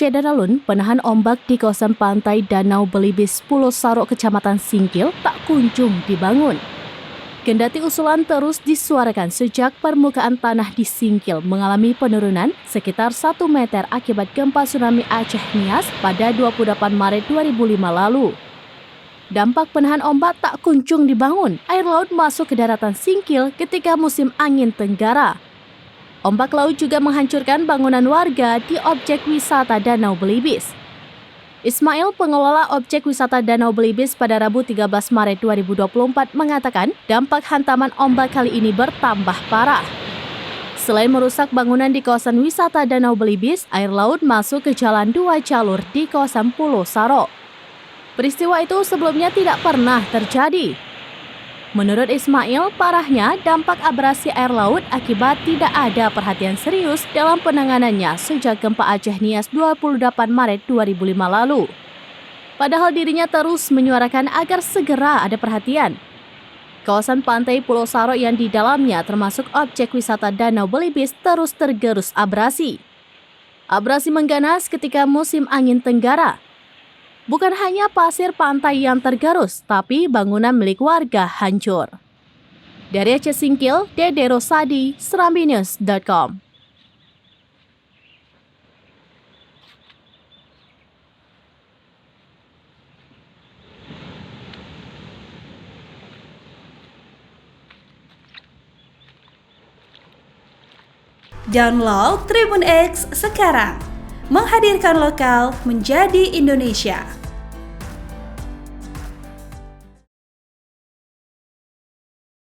Aceh Daralun, penahan ombak di kawasan pantai Danau Belibis, Pulau Sarok, Kecamatan Singkil, tak kunjung dibangun. Kendati usulan terus disuarakan sejak permukaan tanah di Singkil mengalami penurunan sekitar 1 meter akibat gempa tsunami Aceh Nias pada 28 Maret 2005 lalu. Dampak penahan ombak tak kunjung dibangun. Air laut masuk ke daratan Singkil ketika musim angin tenggara. Ombak laut juga menghancurkan bangunan warga di objek wisata Danau Belibis. Ismail, pengelola objek wisata Danau Belibis pada Rabu 13 Maret 2024 mengatakan dampak hantaman ombak kali ini bertambah parah. Selain merusak bangunan di kawasan wisata Danau Belibis, air laut masuk ke jalan 2 jalur di kawasan Pulau Sarok. Peristiwa itu sebelumnya tidak pernah terjadi. Menurut Ismail, parahnya dampak abrasi air laut akibat tidak ada perhatian serius dalam penanganannya sejak gempa Aceh Nias 28 Maret 2005 lalu. Padahal dirinya terus menyuarakan agar segera ada perhatian. Kawasan pantai Pulau Sarok yang di dalamnya termasuk objek wisata Danau Belibis terus tergerus abrasi. Abrasi mengganas ketika musim angin tenggara. Bukan hanya pasir pantai yang tergerus, tapi bangunan milik warga hancur. Dari Aceh Singkil, Dede Rosadi, serambinews.com. Download Tribun X sekarang, menghadirkan lokal menjadi Indonesia.